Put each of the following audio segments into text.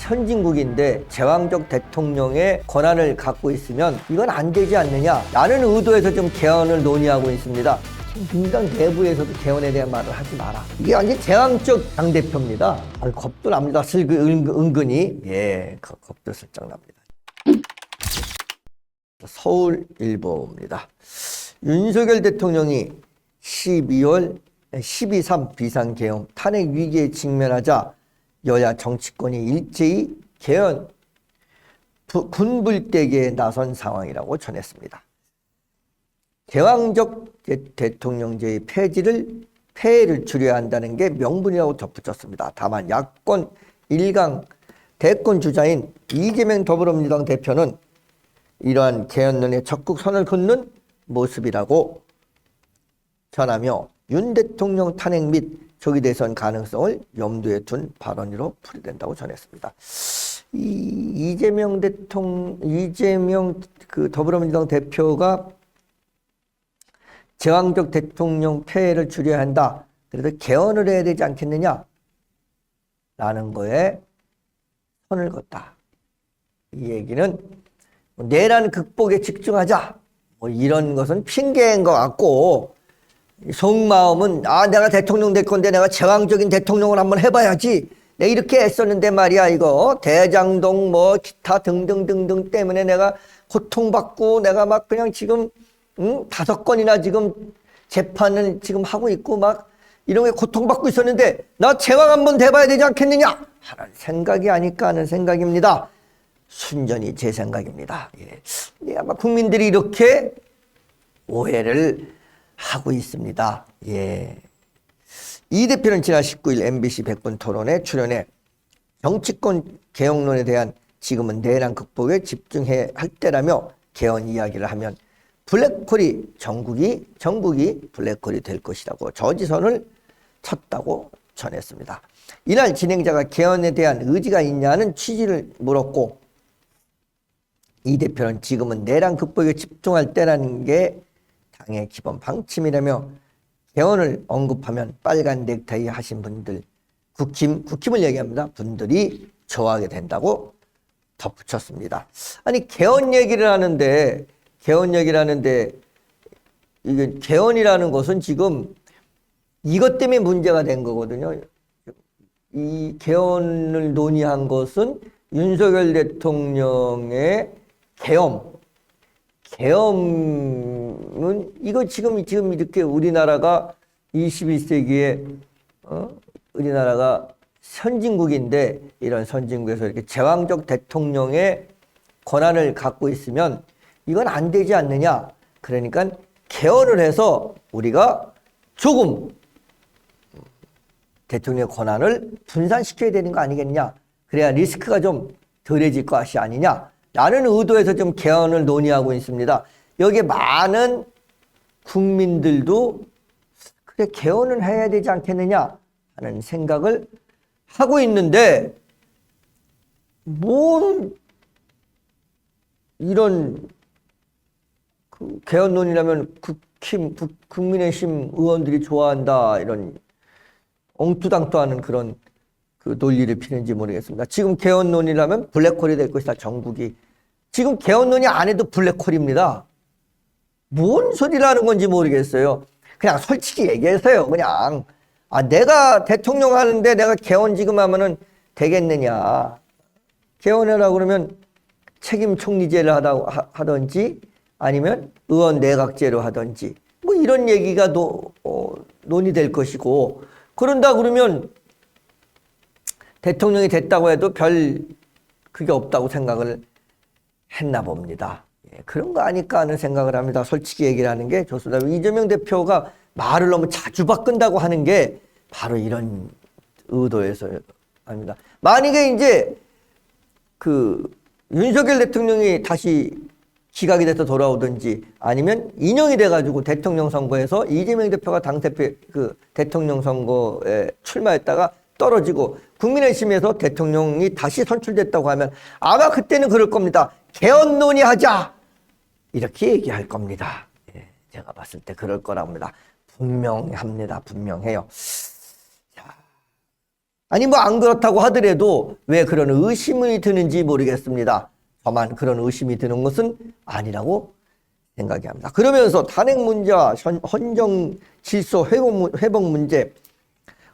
선진국인데 제왕적 대통령의 권한을 갖고 있으면 이건 안 되지 않느냐라는 의도에서 좀 개헌을 논의하고 있습니다. 민당 내부에서도 개헌에 대한 말을 하지 마라. 이게 완전 제왕적 당대표입니다. 겁도 납니다. 은근히. 예, 겁도 슬쩍 납니다. 서울일보입니다. 윤석열 대통령이 12.3 비상계엄 탄핵 위기에 직면하자 여야 정치권이 일제히 개헌 군불대기에 나선 상황이라고 전했습니다. 제왕적 대통령제의 폐해를 줄여야 한다는 게 명분이라고 덧붙였습니다. 다만 야권 1강 대권 주자인 이재명 더불어민주당 대표는 이러한 개헌론에 적극 선을 긋는 모습이라고 전하며 윤 대통령 탄핵 및 조기 대선 가능성을 염두에 둔 발언으로 풀이된다고 전했습니다. 이재명 더불어민주당 대표가 제왕적 대통령 폐해를 줄여야 한다. 그래서 개헌을 해야 되지 않겠느냐? 라는 거에 선을 긋다. 이 얘기는 내란 극복에 집중하자. 이런 것은 핑계인 것 같고 속마음은 내가 대통령 될 건데 내가 제왕적인 대통령을 한번 해봐야지. 내가 이렇게 애썼는데 말이야 이거 대장동 기타 등등등등 때문에 내가 고통받고 내가 막 그냥 지금 5건이나 지금 재판을 지금 하고 있고 막 이런 게 고통받고 있었는데 나 제왕 한번 돼봐야 되지 않겠느냐 하는 생각이 아닐까 하는 생각입니다. 순전히 제 생각입니다. 예. 아마 국민들이 이렇게 오해를 하고 있습니다. 예. 이 대표는 지난 19일 MBC 100분 토론에 출연해 정치권 개혁론에 대한 지금은 내란 극복에 집중해야 할 때라며 개헌 이야기를 하면 블랙홀이 전국이 블랙홀이 될 것이라고 저지선을 쳤다고 전했습니다. 이날 진행자가 개헌에 대한 의지가 있냐는 취지를 물었고 이 대표는 지금은 내란 극복에 집중할 때라는 게 당의 기본 방침이라며 개헌을 언급하면 빨간 넥타이 하신 분들 국힘을 얘기합니다. 분들이 좋아하게 된다고 덧붙였습니다. 아니 개헌 얘기를 하는데 이게 개헌이라는 것은 지금 이것 때문에 문제가 된 거거든요. 이 개헌을 논의한 것은 윤석열 대통령의 계엄은 이거 지금 이렇게 우리나라가 21세기에 우리나라가 선진국인데 이런 선진국에서 이렇게 제왕적 대통령의 권한을 갖고 있으면 이건 안 되지 않느냐. 그러니까 개헌을 해서 우리가 조금 대통령의 권한을 분산시켜야 되는 거 아니겠냐. 그래야 리스크가 좀 덜해질 것이 아니냐. 라는 의도에서 좀 개헌을 논의하고 있습니다. 여기에 많은 국민들도 그래 개헌을 해야 되지 않겠느냐 하는 생각을 하고 있는데 뭔 이런 개헌 논의라면 국민의힘 의원들이 좋아한다 이런 엉투당투하는 그런 그 논리를 피는지 모르겠습니다. 지금 개헌 논의라면 블랙홀이 될 것이다. 전국이. 지금 개헌 논의 안 해도 블랙홀입니다. 뭔 소리라는 건지 모르겠어요. 그냥 솔직히 얘기해서요. 그냥 내가 대통령 하는데 내가 개헌 지금 하면은 되겠느냐. 개헌하라고 그러면 책임 총리제를 하든지 아니면 의원 내각제로 하든지 이런 얘기가 논의될 것이고 그런다 그러면 대통령이 됐다고 해도 별 그게 없다고 생각을 했나 봅니다. 그런 거 아닐까 하는 생각을 합니다. 솔직히 얘기를 하는 게 좋습니다. 이재명 대표가 말을 너무 자주 바꾼다고 하는 게 바로 이런 의도에서 합니다. 만약에 이제 윤석열 대통령이 다시 기각이 돼서 돌아오든지 아니면 인용이 돼가지고 대통령 선거에서 이재명 대표가 당대표 대통령 선거에 출마했다가 떨어지고 국민의힘에서 대통령이 다시 선출됐다고 하면 아마 그때는 그럴 겁니다. 개헌 논의하자 이렇게 얘기할 겁니다. 제가 봤을 때 그럴 거랍니다. 분명합니다. 분명해요. 자, 아니 뭐 안 그렇다고 하더라도 왜 그런 의심이 드는지 모르겠습니다. 저만 그런 의심이 드는 것은 아니라고 생각이 합니다. 그러면서 탄핵 문제와 헌정 질서 회복 문제,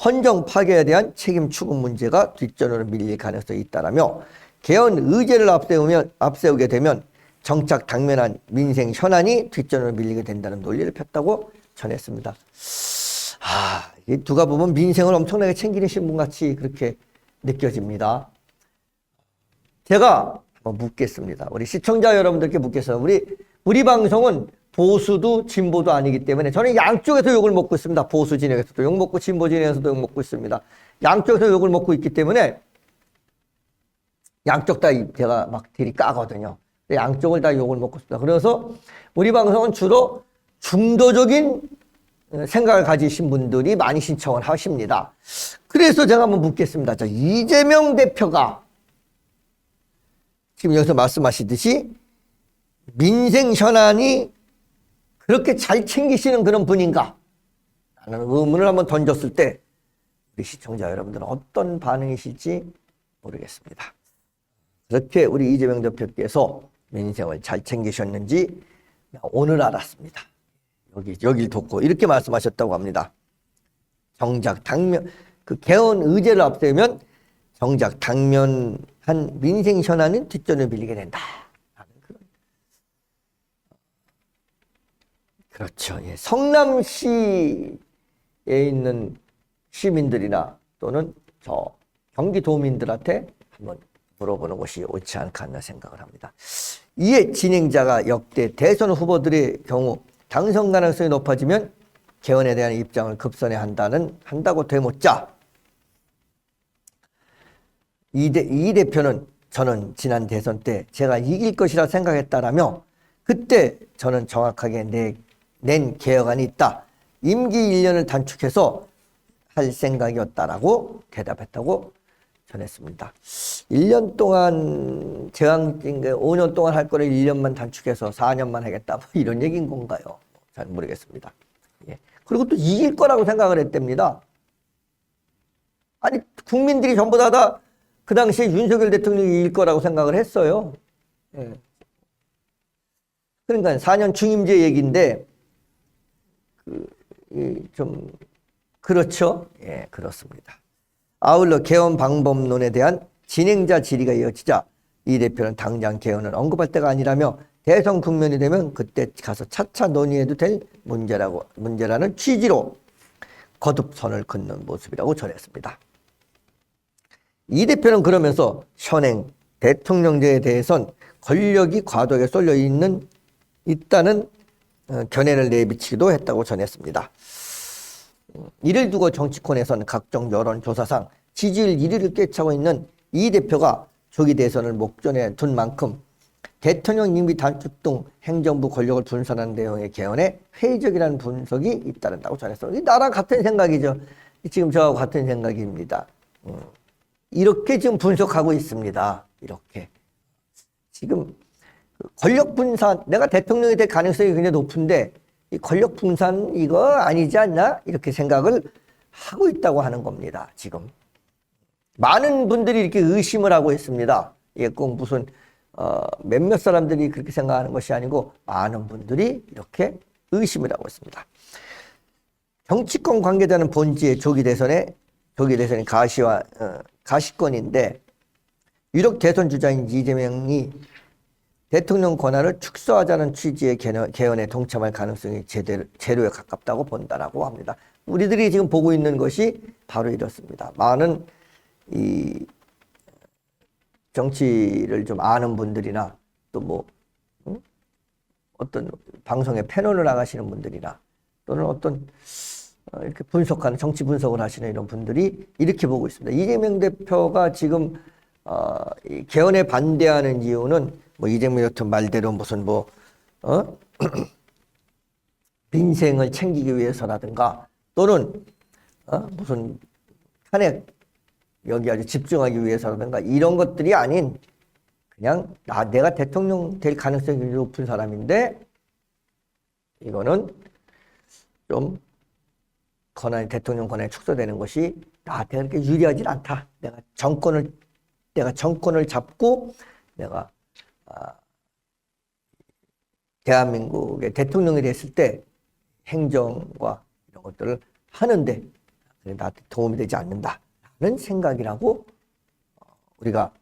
헌정 파괴에 대한 책임 추궁 문제가 뒷전으로 밀릴 가능성이 있다라며 개헌 의제를 앞세우게 되면 정착 당면한 민생 현안이 뒷전으로 밀리게 된다는 논리를 폈다고 전했습니다. 누가 보면 민생을 엄청나게 챙기는 신분같이 그렇게 느껴집니다. 제가 한번 묻겠습니다. 우리 시청자 여러분들께 묻겠습니다. 우리 방송은 보수도 진보도 아니기 때문에 저는 양쪽에서 욕을 먹고 있습니다. 보수 진영에서도 욕 먹고 진보 진영에서도 욕 먹고 있습니다. 양쪽에서 욕을 먹고 있기 때문에 양쪽 다 제가 막 들이 까거든요. 양쪽을 다 욕을 먹고 있습니다. 그래서 우리 방송은 주로 중도적인 생각을 가지신 분들이 많이 신청을 하십니다. 그래서 제가 한번 묻겠습니다. 자, 이재명 대표가 지금 여기서 말씀하시듯이 민생 현안이 그렇게 잘 챙기시는 그런 분인가? 라는 의문을 한번 던졌을 때 우리 시청자 여러분들은 어떤 반응이실지 모르겠습니다. 그렇게 우리 이재명 대표께서 민생을 잘 챙기셨는지 오늘 알았습니다. 여길 돕고 이렇게 말씀하셨다고 합니다. 정작 그 개헌 의제를 앞세우면 정작 당면한 민생 현안은 뒷전을 빌리게 된다. 그렇죠. 예. 성남시에 있는 시민들이나 또는 저 경기도민들한테 한번 물어보는 것이 옳지 않겠나 생각을 합니다. 이에 진행자가 역대 대선 후보들의 경우 당선 가능성이 높아지면 개헌에 대한 입장을 급선회 한다고 되묻자 이 대표는 저는 지난 대선 때 제가 이길 것이라 생각했다라며 그때 저는 정확하게 낸 개혁안이 있다. 임기 1년을 단축해서 할 생각이었다라고 대답했다고 전했습니다. 1년 동안 5년 동안 할 거를 1년만 단축해서 4년만 하겠다. 뭐 이런 얘기인 건가요? 잘 모르겠습니다. 예. 그리고 또 이길 거라고 생각을 했답니다. 아니 국민들이 전부 다 그 당시에 윤석열 대통령이 이길 거라고 생각을 했어요. 예. 그러니까 4년 중임제 얘기인데 좀 그렇죠? 예, 그렇습니다. 아울러 개헌 방법론에 대한 진행자 질의가 이어지자 이 대표는 당장 개헌을 언급할 때가 아니라며 대선 국면이 되면 그때 가서 차차 논의해도 될 문제라는 취지로 거듭 선을 긋는 모습이라고 전했습니다. 이 대표는 그러면서 현행 대통령제에 대해선 권력이 과도하게 쏠려 있다는 견해를 내비치기도 했다고 전했습니다. 이를 두고 정치권에서는 각종 여론조사상 지지율 1위를 꿰차고 있는 이 대표가 조기 대선을 목전에 둔 만큼 대통령 임기 단축 등 행정부 권력을 분산하는 내용의 개헌에 회의적이라는 분석이 잇따른다고 전했습니다. 나랑 같은 생각이죠. 지금 저하고 같은 생각입니다. 이렇게 지금 분석하고 있습니다. 이렇게. 지금 권력 분산, 내가 대통령이 될 가능성이 굉장히 높은데 이 권력 분산 이거 아니지 않나? 이렇게 생각을 하고 있다고 하는 겁니다. 지금. 많은 분들이 이렇게 의심을 하고 있습니다. 이게 꼭 무슨 몇몇 사람들이 그렇게 생각하는 것이 아니고 많은 분들이 이렇게 의심을 하고 있습니다. 정치권 관계자는 본지의 조기 대선이 가시권인데 유력 대선 주자인 이재명이 대통령 권한을 축소하자는 취지의 개헌에 동참할 가능성이 제로에 가깝다고 본다라고 합니다. 우리들이 지금 보고 있는 것이 바로 이렇습니다. 많은 이 정치를 좀 아는 분들이나 또 어떤 방송에 패널을 나가시는 분들이나 또는 어떤 이렇게 분석하는 정치 분석을 하시는 이런 분들이 이렇게 보고 있습니다. 이재명 대표가 지금 이 개헌에 반대하는 이유는 이재명 대표 말대로 무슨 민생을 챙기기 위해서라든가 또는 무슨 탄핵 여기 아주 집중하기 위해서라든가 이런 것들이 아닌 그냥 내가 대통령 될 가능성이 높은 사람인데 이거는 좀 대통령 권한이 축소되는 것이 나한테 그렇게 유리하진 않다. 내가 정권을 잡고 내가 대한민국의 대통령이 됐을 때 행정과 이런 것들을 하는데 나한테 도움이 되지 않는다라는 생각이라고 우리가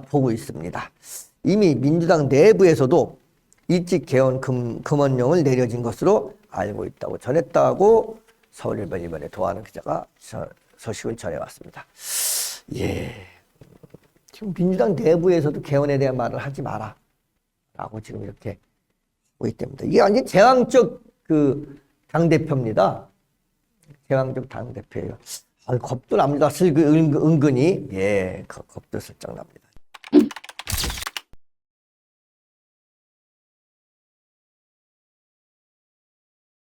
보고 있습니다. 이미 민주당 내부에서도 일찍 개헌 금원령을 내려진 것으로 알고 있다고 전했다고 서울일보 이번에 도하는 기자가 소식을 전해왔습니다. 예, 지금 민주당 내부에서도 개헌에 대한 말을 하지 마라 라고 지금 이렇게 하고 있답니다. 이게 완전 제왕적 당대표입니다. 제왕적 당대표예요. 겁도 납니다. 은근히. 예, 겁도 슬쩍 납니다.